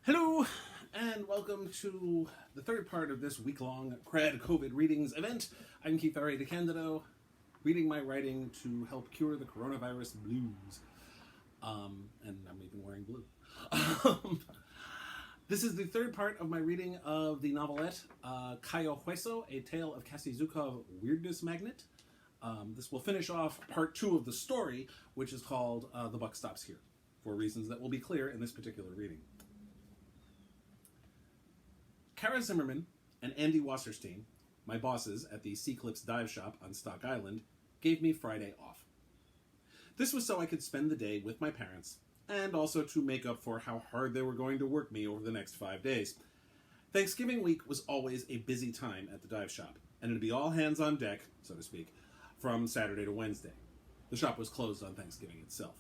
Hello, and welcome to the third part of this week-long KRAD COVID readings event. I'm Keith R.A. DeCandido, reading my writing to help cure the coronavirus blues. And I'm even wearing blue. This is the third part of my reading of the novelette Cayo Hueso, A Tale of Cassie Zukav, Weirdness Magnet. This will finish off part 2 of the story, which is called The Buck Stops Here, for reasons that will be clear in this particular reading. Kara Zimmerman and Andy Wasserstein, my bosses at the Sea Cliffs dive shop on Stock Island, gave me Friday off. This was so I could spend the day with my parents, and also to make up for how hard they were going to work me over the next 5 days. Thanksgiving week was always a busy time at the dive shop, and it'd be all hands on deck, so to speak, from Saturday to Wednesday. The shop was closed on Thanksgiving itself.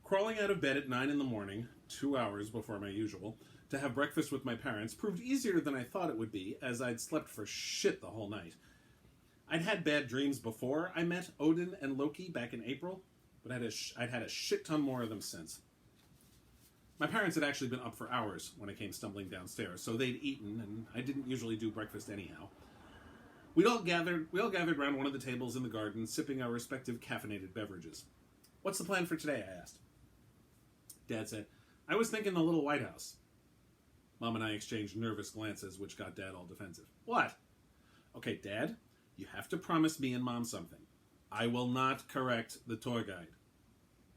Crawling out of bed at 9 in the morning, 2 hours before my usual, to have breakfast with my parents proved easier than I thought it would be, as I'd slept for shit the whole night. I'd had bad dreams before I met Odin and Loki back in April, but I'd had a shit ton more of them since. My parents had actually been up for hours when I came stumbling downstairs, so they'd eaten, and I didn't usually do breakfast anyhow. We all gathered around one of the tables in the garden, sipping our respective caffeinated beverages. "What's the plan for today?" I asked. Dad said, "I was thinking the little White House." Mom and I exchanged nervous glances, which got Dad all defensive. "What?" "Okay, Dad, you have to promise me and Mom something. I will not correct the tour guide."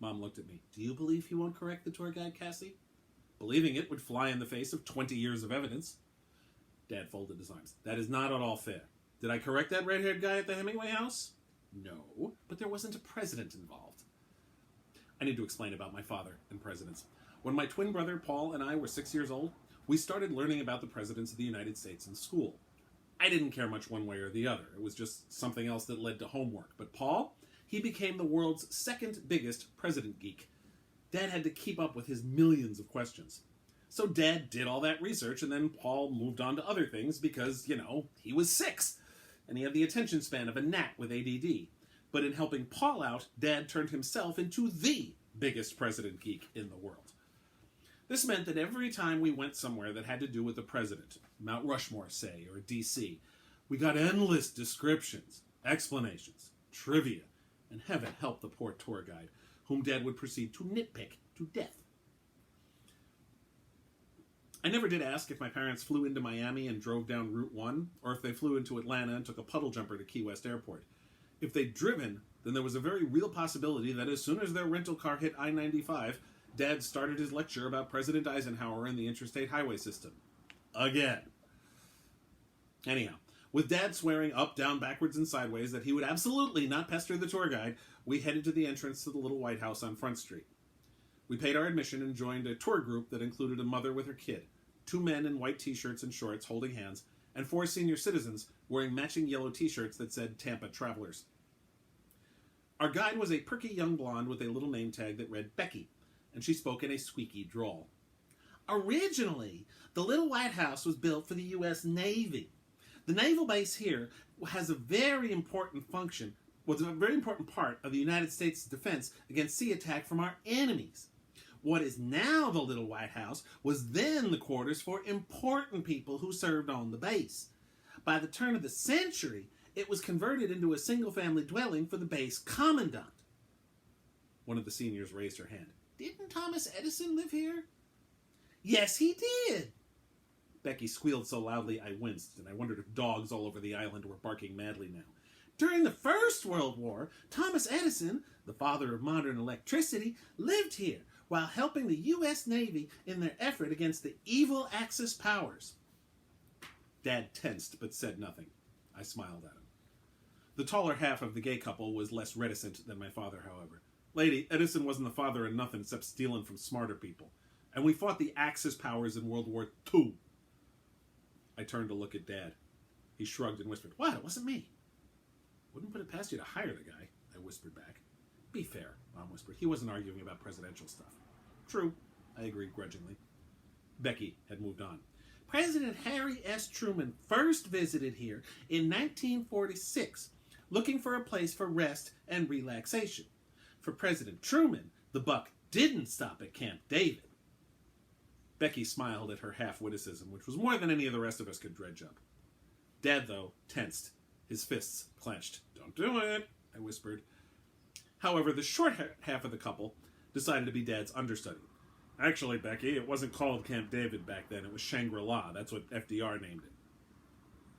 Mom looked at me. "Do you believe he won't correct the tour guide, Cassie?" "Believing it would fly in the face of 20 years of evidence." Dad folded his arms. "That is not at all fair. Did I correct that red-haired guy at the Hemingway house?" "No, but there wasn't a president involved." I need to explain about my father and presidents. When my twin brother Paul and I were 6 years old, we started learning about the presidents of the United States in school. I didn't care much one way or the other. It was just something else that led to homework. But Paul, he became the world's second biggest president geek. Dad had to keep up with his millions of questions. So Dad did all that research, and then Paul moved on to other things because, he was 6. And he had the attention span of a gnat with ADD. But in helping Paul out, Dad turned himself into the biggest president geek in the world. This meant that every time we went somewhere that had to do with the president, Mount Rushmore, say, or DC, we got endless descriptions, explanations, trivia, and heaven help the poor tour guide, whom Dad would proceed to nitpick to death. I never did ask if my parents flew into Miami and drove down Route 1, or if they flew into Atlanta and took a puddle jumper to Key West Airport. If they'd driven, then there was a very real possibility that as soon as their rental car hit I-95, Dad started his lecture about President Eisenhower and the interstate highway system. Again. Anyhow, with Dad swearing up, down, backwards, and sideways that he would absolutely not pester the tour guide, we headed to the entrance to the little White House on Front Street. We paid our admission and joined a tour group that included a mother with her kid, 2 men in white t-shirts and shorts holding hands, and 4 senior citizens wearing matching yellow t-shirts that said Tampa Travelers. Our guide was a perky young blonde with a little name tag that read Becky, and she spoke in a squeaky drawl. "Originally, the Little White House was built for the U.S. Navy. The naval base here has a very important function, was a very important part of the United States' defense against sea attack from our enemies. What is now the Little White House was then the quarters for important people who served on the base. By the turn of the century, it was converted into a single-family dwelling for the base commandant." One of the seniors raised her hand. "Didn't Thomas Edison live here?" "Yes, he did." Becky squealed so loudly I winced, and I wondered if dogs all over the island were barking madly now. "During the First World War, Thomas Edison, the father of modern electricity, lived here while helping the U.S. Navy in their effort against the evil Axis powers." Dad tensed but said nothing. I smiled at him. The taller half of the gay couple was less reticent than my father, however. "Lady, Edison wasn't the father of nothing except stealing from smarter people. And we fought the Axis powers in World War II. I turned to look at Dad. He shrugged and whispered, "What? It wasn't me." "Wouldn't put it past you to hire the guy," I whispered back. "Be fair," Mom whispered. "He wasn't arguing about presidential stuff." "True," I agreed grudgingly. Becky had moved on. "President Harry S Truman first visited here in 1946, looking for a place for rest and relaxation. For President Truman, the buck didn't stop at Camp David." Becky smiled at her half-witticism, which was more than any of the rest of us could dredge up. Dad, though, tensed, his fists clenched. "Don't do it," I whispered. However, the short half of the couple decided to be Dad's understudy. "Actually, Becky, it wasn't called Camp David back then. It was Shangri-La. That's what FDR named it."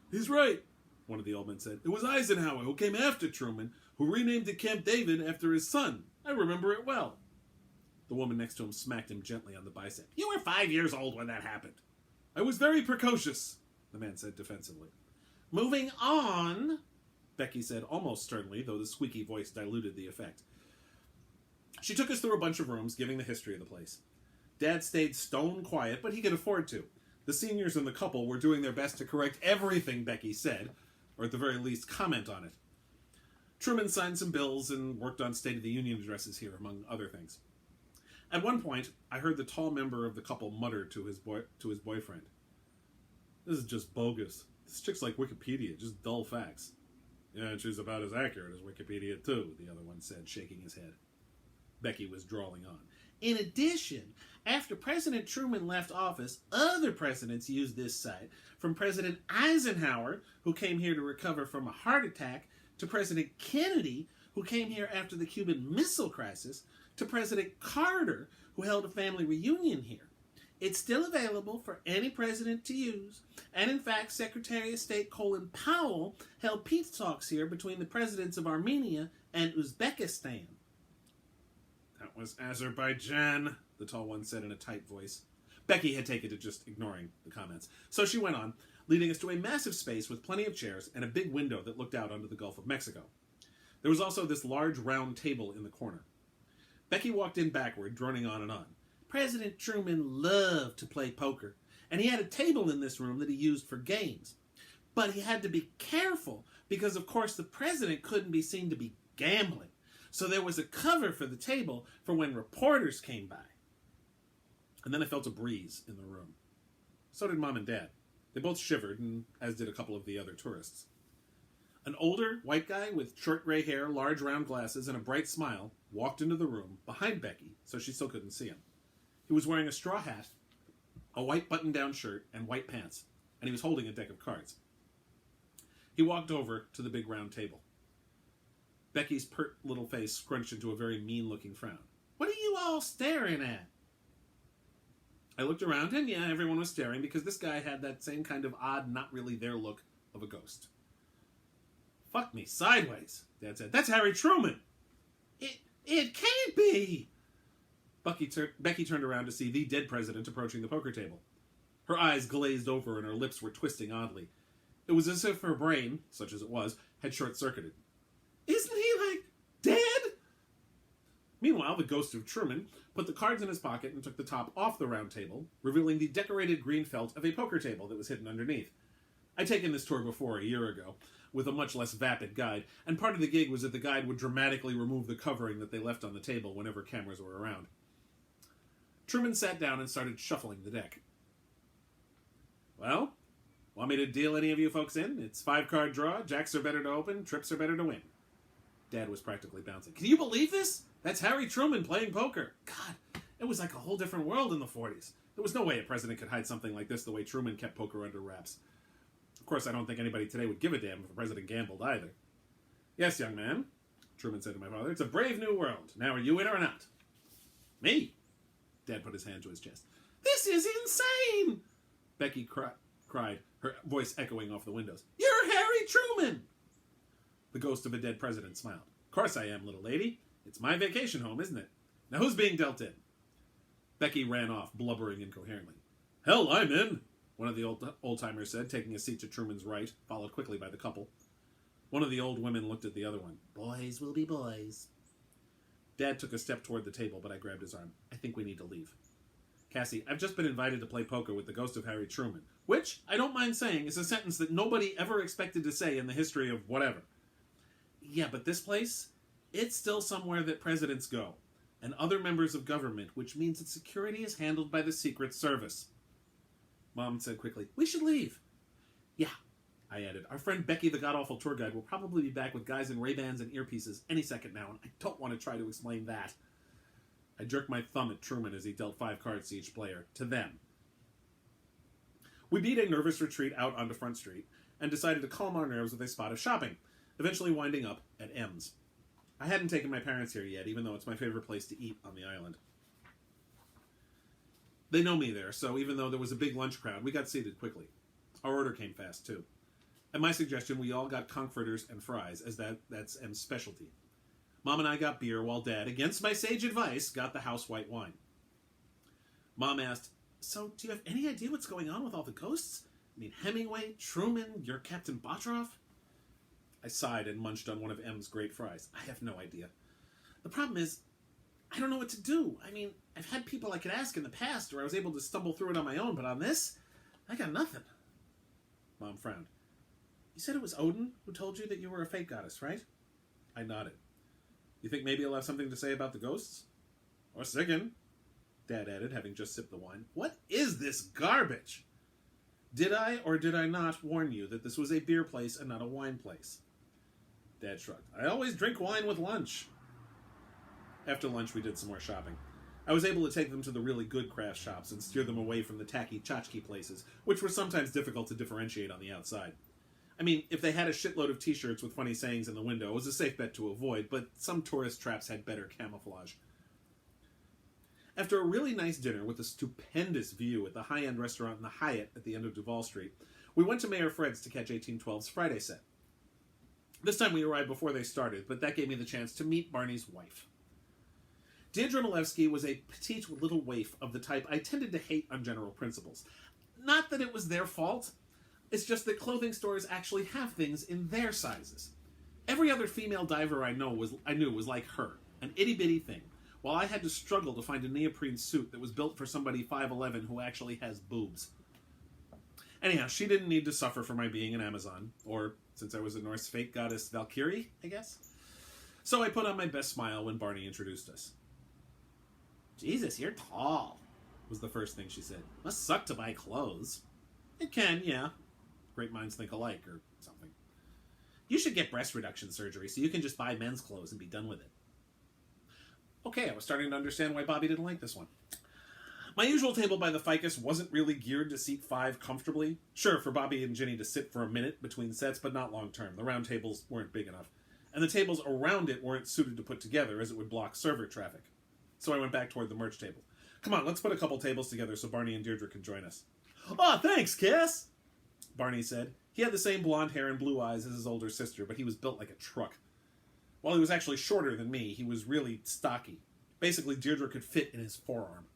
"He's right," one of the old men said. "It was Eisenhower, who came after Truman, who renamed it Camp David after his son. I remember it well." The woman next to him smacked him gently on the bicep. "You were 5 years old when that happened." "I was very precocious," the man said defensively. "Moving on," Becky said almost sternly, though the squeaky voice diluted the effect. She took us through a bunch of rooms, giving the history of the place. Dad stayed stone quiet, but he could afford to. The seniors in the couple were doing their best to correct everything Becky said, or at the very least comment on it. Truman signed some bills and worked on State of the Union addresses here, among other things. At one point, I heard the tall member of the couple mutter to his boyfriend, "This is just bogus. This chick's like Wikipedia, just dull facts." "Yeah, and she's about as accurate as Wikipedia, too," the other one said, shaking his head. Becky was drawling on. "In addition, after President Truman left office, other presidents used this site, from President Eisenhower, who came here to recover from a heart attack, to President Kennedy, who came here after the Cuban Missile Crisis, to President Carter, who held a family reunion here. It's still available for any president to use, and in fact, Secretary of State Colin Powell held peace talks here between the presidents of Armenia and Uzbekistan." "That was Azerbaijan," the tall one said in a tight voice. Becky had taken to just ignoring the comments, so she went on, leading us to a massive space with plenty of chairs and a big window that looked out onto the Gulf of Mexico. There was also this large round table in the corner. Becky walked in backward, droning on and on. "President Truman loved to play poker, and he had a table in this room that he used for games. But he had to be careful, because of course the president couldn't be seen to be gambling. So there was a cover for the table for when reporters came by." And then I felt a breeze in the room. So did Mom and Dad. They both shivered, and as did a couple of the other tourists. An older, white guy with short gray hair, large round glasses, and a bright smile walked into the room behind Becky, so she still couldn't see him. He was wearing a straw hat, a white button-down shirt, and white pants, and he was holding a deck of cards. He walked over to the big round table. Becky's pert little face scrunched into a very mean-looking frown. "What are you all staring at?" I looked around, and yeah, everyone was staring, because this guy had that same kind of odd, not-really-there look of a ghost. "Fuck me sideways," Dad said. "That's Harry Truman." It can't be!" Becky turned around to see the dead president approaching the poker table. Her eyes glazed over and her lips were twisting oddly. It was as if her brain, such as it was, had short-circuited. "Isn't he, like, dead?" Meanwhile, the ghost of Truman put the cards in his pocket and took the top off the round table, revealing the decorated green felt of a poker table that was hidden underneath. I'd taken this tour before a year ago, with a much less vapid guide, and part of the gig was that the guide would dramatically remove the covering that they left on the table whenever cameras were around. Truman sat down and started shuffling the deck. "Well, want me to deal any of you folks in? It's 5-card draw, jacks are better to open, trips are better to win." Dad was practically bouncing. "Can you believe this? That's Harry Truman playing poker. God, it was like a whole different world in the 40s. There was no way a president could hide something like this the way Truman kept poker under wraps. Of course, I don't think anybody today would give a damn if the president gambled either." "Yes, young man," Truman said to my father, "it's a brave new world. Now are you in or not?" "Me?" Dad put his hand to his chest. "This is insane!" Becky cried, her voice echoing off the windows. "You're Harry Truman!" The ghost of a dead president smiled. "Of course I am, little lady. It's my vacation home, isn't it? Now who's being dealt in?" Becky ran off, blubbering incoherently. "Hell, I'm in," one of the old-timers said, taking a seat to Truman's right, followed quickly by the couple. One of the old women looked at the other one. "Boys will be boys." Dad took a step toward the table, but I grabbed his arm. "I think we need to leave. Cassie, I've just been invited to play poker with the ghost of Harry Truman, which, I don't mind saying, is a sentence that nobody ever expected to say in the history of whatever. Yeah, but this place, it's still somewhere that presidents go, and other members of government, which means that security is handled by the Secret Service." Mom said quickly, "We should leave." "Yeah," I added. "Our friend Becky, the god-awful tour guide, will probably be back with guys in Ray-Bans and earpieces any second now, and I don't want to try to explain that." I jerked my thumb at Truman as he dealt 5 cards to each player. To them. We beat a nervous retreat out onto Front Street and decided to calm our nerves with a spot of shopping, eventually winding up at M's. I hadn't taken my parents here yet, even though it's my favorite place to eat on the island. They know me there, so even though there was a big lunch crowd, we got seated quickly. Our order came fast, too. At my suggestion, we all got comforters and fries, as that's M's specialty. Mom and I got beer, while Dad, against my sage advice, got the house white wine. Mom asked, "So, do you have any idea what's going on with all the ghosts? I mean, Hemingway, Truman, your Captain Botroff?" I sighed and munched on one of M's great fries. I have no idea. The problem is, I don't know what to do. I mean, I've had people I could ask in the past, or I was able to stumble through it on my own, but on this, I got nothing. Mom frowned. "You said it was Odin who told you that you were a fate goddess, right?" I nodded. "You think maybe he'll have something to say about the ghosts?" "Or Sigyn," Dad added, having just sipped the wine. "What is this garbage?" Did I or did I not warn you that this was a beer place and not a wine place? Dad shrugged. "I always drink wine with lunch." After lunch, we did some more shopping. I was able to take them to the really good craft shops and steer them away from the tacky tchotchke places, which were sometimes difficult to differentiate on the outside. I mean, if they had a shitload of t-shirts with funny sayings in the window, it was a safe bet to avoid, but some tourist traps had better camouflage. After a really nice dinner with a stupendous view at the high-end restaurant in the Hyatt at the end of Duval Street, we went to Mayor Fred's to catch 1812's Friday set. This time we arrived before they started, but that gave me the chance to meet Barney's wife. Deirdre Malevsky was a petite little waif of the type I tended to hate on general principles. Not that it was their fault. It's just that clothing stores actually have things in their sizes. Every other female diver I knew was like her, an itty-bitty thing, while I had to struggle to find a neoprene suit that was built for somebody 5'11" who actually has boobs. Anyhow, she didn't need to suffer for my being an Amazon, or, since I was a Norse fate goddess, Valkyrie, I guess. So I put on my best smile when Barney introduced us. "Jesus, you're tall," was the first thing she said. "Must suck to buy clothes." "It can, yeah. Great minds think alike, or something." "You should get breast reduction surgery so you can just buy men's clothes and be done with it." Okay, I was starting to understand why Bobbi didn't like this one. My usual table by the ficus wasn't really geared to seat 5 comfortably. Sure, for Bobbi and Ginny to sit for a minute between sets, but not long term. The round tables weren't big enough. And the tables around it weren't suited to put together, as it would block server traffic. So I went back toward the merch table. "Come on, let's put a couple tables together so Barney and Deirdre can join us." "Aw, thanks, Cass," Barney said. He had the same blonde hair and blue eyes as his older sister, but he was built like a truck. While he was actually shorter than me, he was really stocky. Basically, Deirdre could fit in his forearm.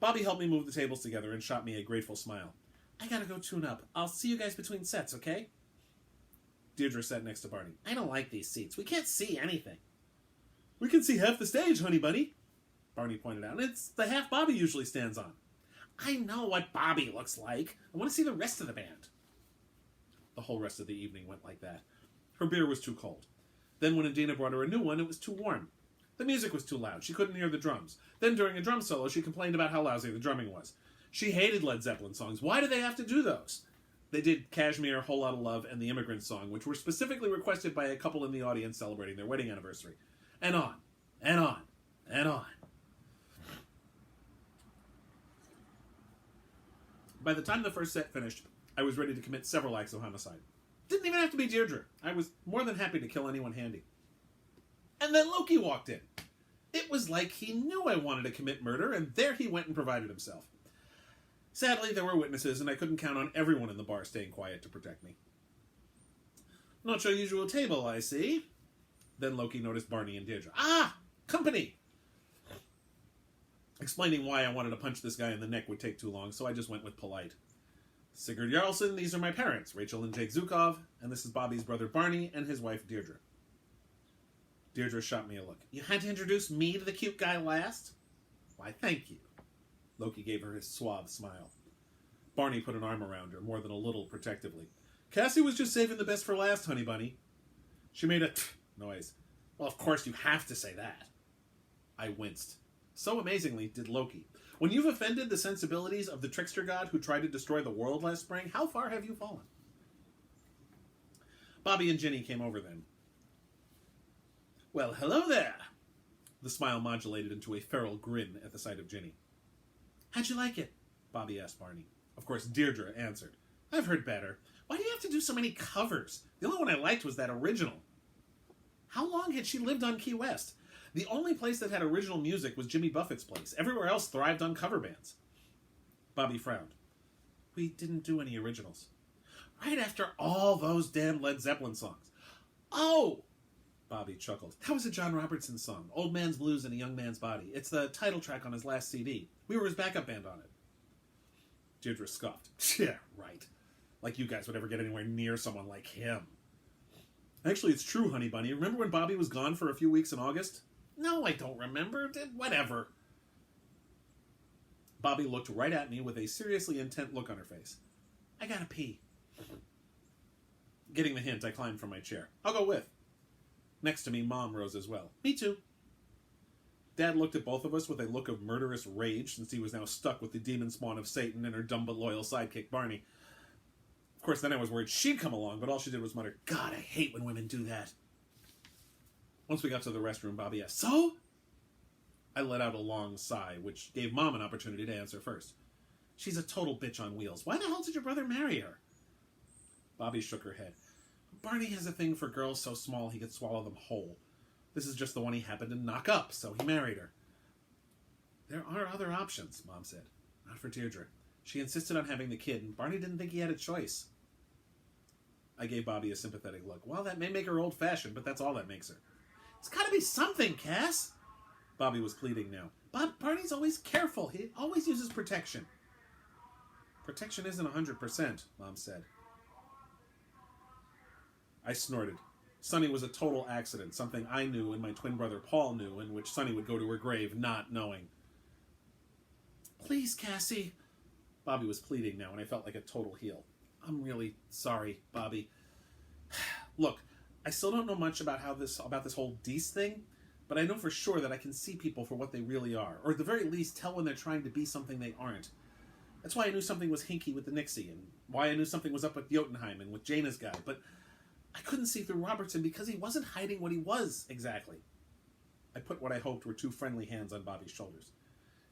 Bobbi helped me move the tables together and shot me a grateful smile. "I gotta go tune up. I'll see you guys between sets, okay?" Deirdre sat next to Barney. "I don't like these seats. We can't see anything." "We can see half the stage, honey bunny," Barney pointed out. "It's the half Bobbi usually stands on." "I know what Bobbi looks like. I want to see the rest of the band." The whole rest of the evening went like that. Her beer was too cold. Then when Adina brought her a new one, it was too warm. The music was too loud. She couldn't hear the drums. Then during a drum solo, she complained about how lousy the drumming was. She hated Led Zeppelin songs. Why do they have to do those? They did Kashmir, Whole Lotta Love, and The Immigrant Song, which were specifically requested by a couple in the audience celebrating their wedding anniversary. And on, and on, and on. By the time the first set finished, I was ready to commit several acts of homicide. Didn't even have to be Deirdre. I was more than happy to kill anyone handy. And then Loki walked in. It was like he knew I wanted to commit murder, and there he went and provided himself. Sadly, there were witnesses, and I couldn't count on everyone in the bar staying quiet to protect me. "Not your usual table, I see." Then Loki noticed Barney and Deirdre. "Ah! Company!" Explaining why I wanted to punch this guy in the neck would take too long, so I just went with polite. "Sigurd Jarlsson, these are my parents, Rachel and Jake Zukav, and this is Bobby's brother Barney and his wife Deirdre." Deirdre shot me a look. "You had to introduce me to the cute guy last?" "Why, thank you." Loki gave her his suave smile. Barney put an arm around her, more than a little protectively. "Cassie was just saving the best for last, honey bunny." She made a noise. "Well, of course you have to say that." I winced. So amazingly did Loki. When you've offended the sensibilities of the trickster god who tried to destroy the world last spring, how far have you fallen? Bobbi and Ginny came over then. "Well, hello there." The smile modulated into a feral grin at the sight of Ginny. "How'd you like it?" Bobbi asked Barney. Of course, Deirdre answered, I've heard better. Why do you have to do so many covers? The only one I liked was that original. How long had she lived on Key West? The only place that had original music was Jimmy Buffett's place. Everywhere else thrived on cover bands. Bobby frowned. We didn't do any originals. Right after all those damn Led Zeppelin songs. Oh! Bobby chuckled. That was a John Robertson song, Old Man's Blues in a Young Man's Body. It's the title track on his last CD. We were his backup band on it. Deirdre scoffed. Yeah, right. Like you guys would ever get anywhere near someone like him. Actually, it's true, honey bunny. Remember when Bobby was gone for a few weeks in August? No, I don't remember. Whatever. Bobby looked right at me with a seriously intent look on her face. I gotta pee. Getting the hint, I climbed from my chair. I'll go with. Next to me, Mom rose as well. Me too. Dad looked at both of us with a look of murderous rage, since he was now stuck with the demon spawn of Satan and her dumb but loyal sidekick, Barney. Of course, then I was worried she'd come along, but all she did was mutter, God, I hate when women do that. Once we got to the restroom, Bobby asked, So? I let out a long sigh, which gave Mom an opportunity to answer first. She's a total bitch on wheels. Why the hell did your brother marry her? Bobby shook her head. Barney has a thing for girls so small he could swallow them whole. This is just the one he happened to knock up, so he married her. There are other options, Mom said. Not for Deirdre. She insisted on having the kid, and Barney didn't think he had a choice. I gave Bobby a sympathetic look. Well, that may make her old-fashioned, but that's all that makes her. It's gotta be something, Cass! Bobby was pleading now. Barney's always careful. He always uses protection. Protection isn't 100%, Mom said. I snorted. Sonny was a total accident, something I knew and my twin brother Paul knew, in which Sonny would go to her grave not knowing. Please, Cassie. Bobby was pleading now, and I felt like a total heel. I'm really sorry, Bobby. Look, I still don't know much about this whole Deese thing, but I know for sure that I can see people for what they really are, or at the very least tell when they're trying to be something they aren't. That's why I knew something was hinky with the Nixie, and why I knew something was up with Jotunheim and with Jaina's guy, but I couldn't see through Robertson because he wasn't hiding what he was, exactly. I put what I hoped were two friendly hands on Bobby's shoulders.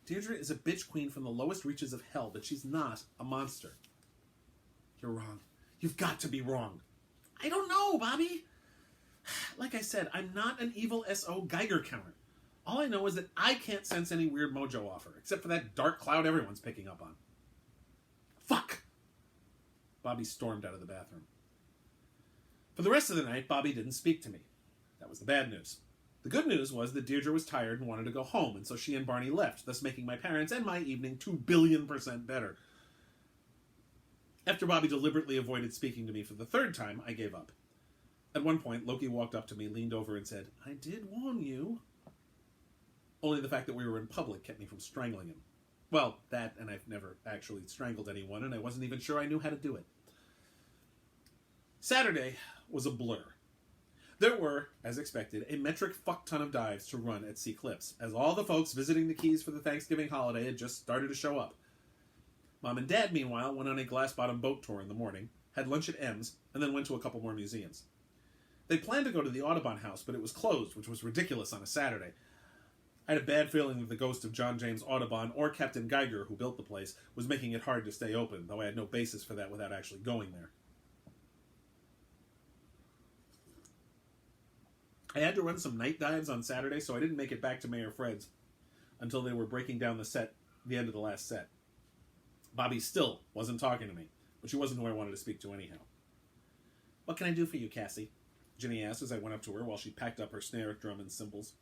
Deirdre is a bitch queen from the lowest reaches of hell, but she's not a monster. You're wrong. You've got to be wrong. I don't know, Bobby. Like I said, I'm not an evil S.O. Geiger counter. All I know is that I can't sense any weird mojo off her, except for that dark cloud everyone's picking up on. Fuck! Bobby stormed out of the bathroom. For the rest of the night, Bobby didn't speak to me. That was the bad news. The good news was that Deirdre was tired and wanted to go home, and so she and Barney left, thus making my parents and my evening 2,000,000,000% better. After Bobby deliberately avoided speaking to me for the third time, I gave up. At one point, Loki walked up to me, leaned over, and said, I did warn you. Only the fact that we were in public kept me from strangling him. Well, that, and I've never actually strangled anyone, and I wasn't even sure I knew how to do it. Saturday was a blur. There were, as expected, a metric fuck-ton of dives to run at Sea Cliffs, as all the folks visiting the Keys for the Thanksgiving holiday had just started to show up. Mom and Dad, meanwhile, went on a glass-bottom boat tour in the morning, had lunch at M's, and then went to a couple more museums. They planned to go to the Audubon House, but it was closed, which was ridiculous on a Saturday. I had a bad feeling that the ghost of John James Audubon, or Captain Geiger, who built the place, was making it hard to stay open, though I had no basis for that without actually going there. I had to run some night dives on Saturday, so I didn't make it back to Mayor Fred's until they were breaking down the end of the last set. Bobby still wasn't talking to me, but she wasn't who I wanted to speak to anyhow. What can I do for you, Cassie? Ginny asked as I went up to her while she packed up her snare, drum, and cymbals.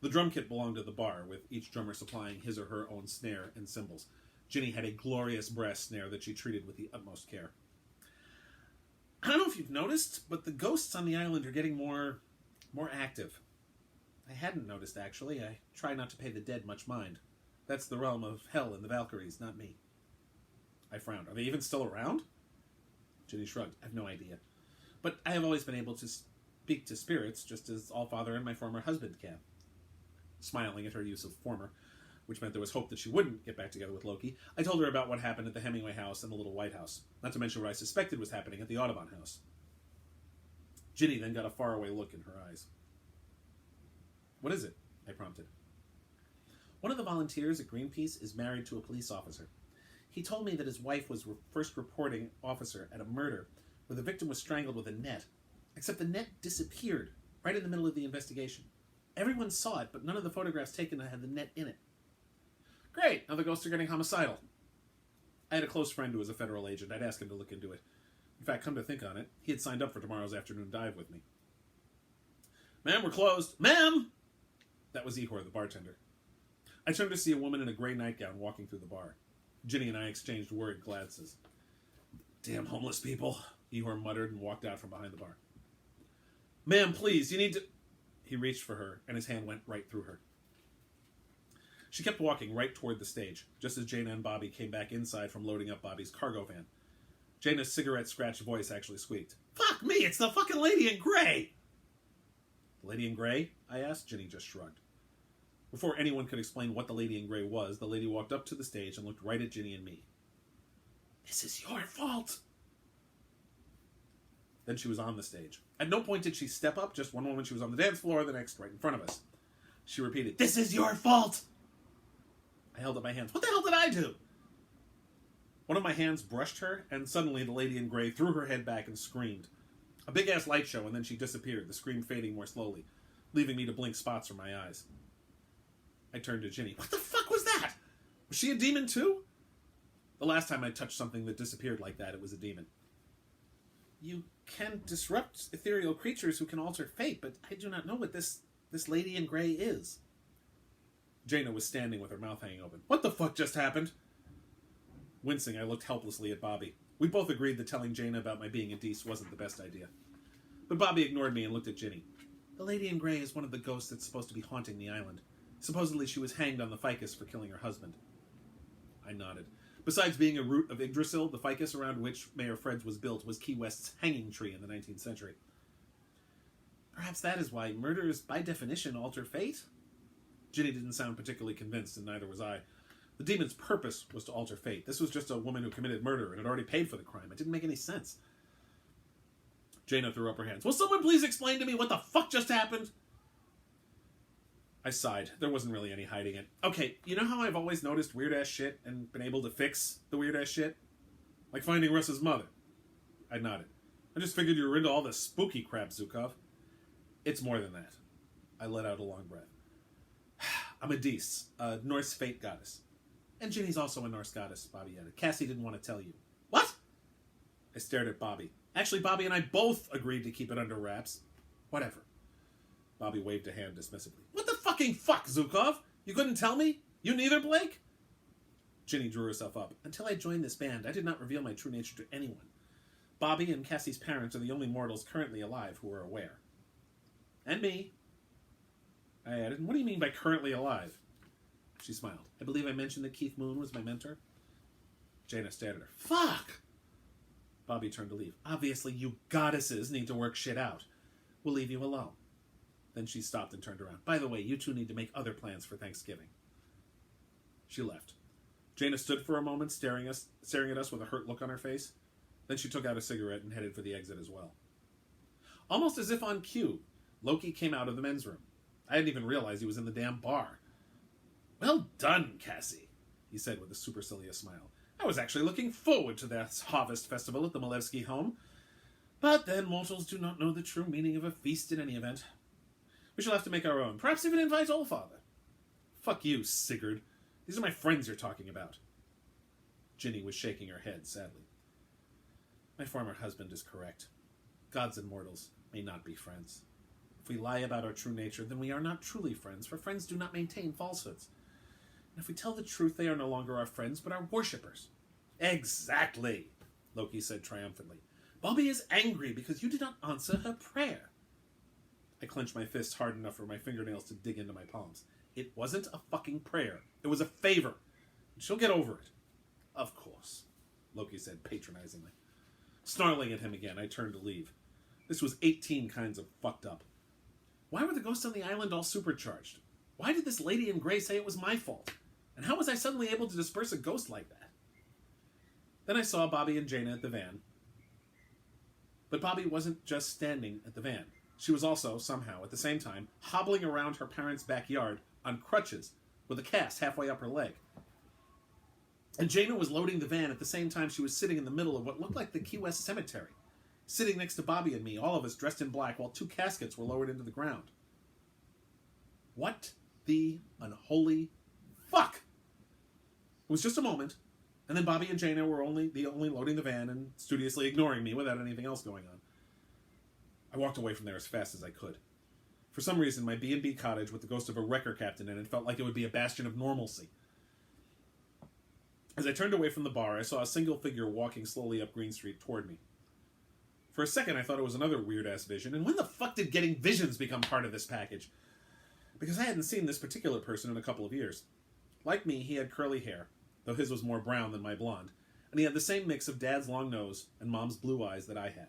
The drum kit belonged to the bar, with each drummer supplying his or her own snare and cymbals. Ginny had a glorious brass snare that she treated with the utmost care. I don't know if you've noticed, but the ghosts on the island are getting more active. I hadn't noticed, actually. I try not to pay the dead much mind. That's the realm of hell and the Valkyries, not me. I frowned. Are they even still around? Ginny shrugged. I have no idea. But I have always been able to speak to spirits, just as Allfather and my former husband can. Smiling at her use of former, which meant there was hope that she wouldn't get back together with Loki, I told her about what happened at the Hemingway house and the Little White House, not to mention what I suspected was happening at the Audubon house. Ginny then got a faraway look in her eyes. What is it? I prompted. One of the volunteers at Greenpeace is married to a police officer. He told me that his wife was first reporting officer at a murder where the victim was strangled with a net, except the net disappeared right in the middle of the investigation. Everyone saw it, but none of the photographs taken had the net in it. Great, now the ghosts are getting homicidal. I had a close friend who was a federal agent. I'd ask him to look into it. In fact, come to think on it, he had signed up for tomorrow's afternoon dive with me. Ma'am, we're closed. Ma'am! That was Ehor, the bartender. I turned to see a woman in a gray nightgown walking through the bar. Ginny and I exchanged worried glances. Damn homeless people, Ehor muttered and walked out from behind the bar. Ma'am, please, you need to... He reached for her, and his hand went right through her. She kept walking right toward the stage, just as Jaina and Bobbi came back inside from loading up Bobby's cargo van. Jaina's cigarette-scratched voice actually squeaked. Fuck me, it's the fucking lady in gray! The lady in gray? I asked. Ginny just shrugged. Before anyone could explain what the lady in gray was, the lady walked up to the stage and looked right at Ginny and me. This is your fault! Then she was on the stage. At no point did she step up, just one moment she was on the dance floor, the next right in front of us. She repeated, This is your fault! I held up my hands. What the hell did I do? One of my hands brushed her, and suddenly the lady in gray threw her head back and screamed. A big-ass light show, and then she disappeared, the scream fading more slowly, leaving me to blink spots from my eyes. I turned to Ginny. What the fuck was that? Was she a demon too? The last time I touched something that disappeared like that, it was a demon. You can disrupt ethereal creatures who can alter fate, but I do not know what this lady in gray is. Jaina was standing with her mouth hanging open. What the fuck just happened? Wincing, I looked helplessly at Bobbi. We both agreed that telling Jaina about my being a Dees wasn't the best idea. But Bobbi ignored me and looked at Ginny. The lady in gray is one of the ghosts that's supposed to be haunting the island. Supposedly she was hanged on the ficus for killing her husband. I nodded. Besides being a root of Yggdrasil, the ficus around which Mayor Fred's was built was Key West's hanging tree in the 19th century. Perhaps that is why murders, by definition, alter fate? Ginny didn't sound particularly convinced, and neither was I. The demon's purpose was to alter fate. This was just a woman who committed murder and had already paid for the crime. It didn't make any sense. Jaina threw up her hands. Will someone please explain to me what the fuck just happened? I sighed. There wasn't really any hiding it. Okay, you know how I've always noticed weird-ass shit and been able to fix the weird-ass shit? Like finding Russ's mother. I nodded. I just figured you were into all this spooky crap, Zukav. It's more than that. I let out a long breath. I'm a Dees, a Norse fate goddess. And Ginny's also a Norse goddess, Bobbi added. Cassie didn't want to tell you. What? I stared at Bobbi. Actually, Bobbi and I both agreed to keep it under wraps. Whatever. Bobbi waved a hand dismissively. What the fucking fuck, Zukav? You couldn't tell me? You neither, Blake? Ginny drew herself up. Until I joined this band, I did not reveal my true nature to anyone. Bobbi and Cassie's parents are the only mortals currently alive who are aware. And me. I added, what do you mean by currently alive? She smiled. I believe I mentioned that Keith Moon was my mentor. Jaina stared at her. Fuck! Bobbi turned to leave. Obviously, you goddesses need to work shit out. We'll leave you alone. Then she stopped and turned around. By the way, you two need to make other plans for Thanksgiving. She left. Jaina stood for a moment, staring at us with a hurt look on her face. Then she took out a cigarette and headed for the exit as well. Almost as if on cue, Loki came out of the men's room. I didn't even realize he was in the damn bar. Well done, Cassie, he said with a supercilious smile. I was actually looking forward to that harvest festival at the Malevsky home. But then mortals do not know the true meaning of a feast in any event. We shall have to make our own. Perhaps even invite Allfather. Fuck you, Sigurd. These are my friends you're talking about. Ginny was shaking her head sadly. My former husband is correct. Gods and mortals may not be friends. If we lie about our true nature, then we are not truly friends, for friends do not maintain falsehoods. And if we tell the truth, they are no longer our friends, but our worshippers. Exactly, Loki said triumphantly. Bobbi is angry because you did not answer her prayer. I clenched my fists hard enough for my fingernails to dig into my palms. It wasn't a fucking prayer. It was a favor. She'll get over it. Of course, Loki said patronizingly. Snarling at him again, I turned to leave. This was 18 kinds of fucked up. Why were the ghosts on the island all supercharged? Why did this lady in gray say it was my fault? And how was I suddenly able to disperse a ghost like that? Then I saw Bobbi and Jaina at the van. But Bobbi wasn't just standing at the van. She was also, somehow, at the same time, hobbling around her parents' backyard on crutches with a cast halfway up her leg. And Jaina was loading the van at the same time she was sitting in the middle of what looked like the Key West cemetery, sitting next to Bobbi and me, all of us dressed in black, while 2 caskets were lowered into the ground. What the unholy fuck? It was just a moment, and then Bobbi and Jaina were only loading the van and studiously ignoring me without anything else going on. I walked away from there as fast as I could. For some reason, my B&B cottage with the ghost of a wrecker captain in it felt like it would be a bastion of normalcy. As I turned away from the bar, I saw a single figure walking slowly up Green Street toward me. For a second, I thought it was another weird-ass vision, and when the fuck did getting visions become part of this package? Because I hadn't seen this particular person in a couple of years. Like me, he had curly hair, though his was more brown than my blonde, and he had the same mix of Dad's long nose and Mom's blue eyes that I had.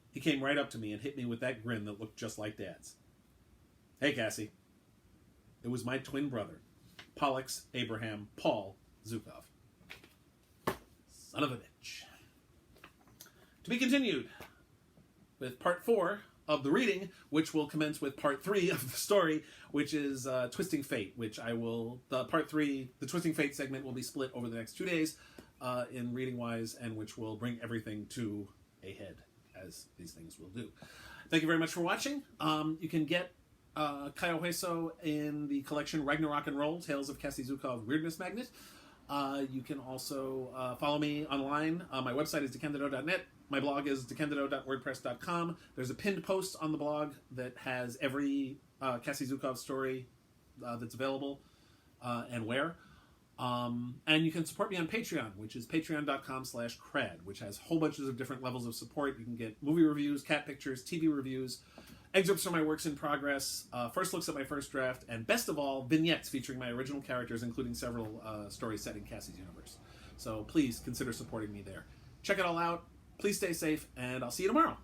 He came right up to me and hit me with that grin that looked just like Dad's. "Hey, Cassie." It was my twin brother, Pollux Abraham Paul Zukav. Son of a bitch. To be continued with part 4 of the reading, which will commence with part 3 of the story, which is Twisting Fate, which part 3, the Twisting Fate segment will be split over the next 2 days in reading-wise, and which will bring everything to a head, as these things will do. Thank you very much for watching. You can get Cayo Hueso in the collection Ragnarok and Roll, Tales of Cassie Zukav, Weirdness Magnet. You can also follow me online. My website is DeCandido.net. My blog is DeCandido.wordpress.com. There's a pinned post on the blog that has every Cassie Zukav story that's available and where. And you can support me on Patreon, which is patreon.com/KRAD, which has whole bunches of different levels of support. You can get movie reviews, cat pictures, TV reviews, excerpts from my works in progress, first looks at my first draft, and best of all, vignettes featuring my original characters, including several stories set in Cassie's universe. So please consider supporting me there. Check it all out. Please stay safe, and I'll see you tomorrow.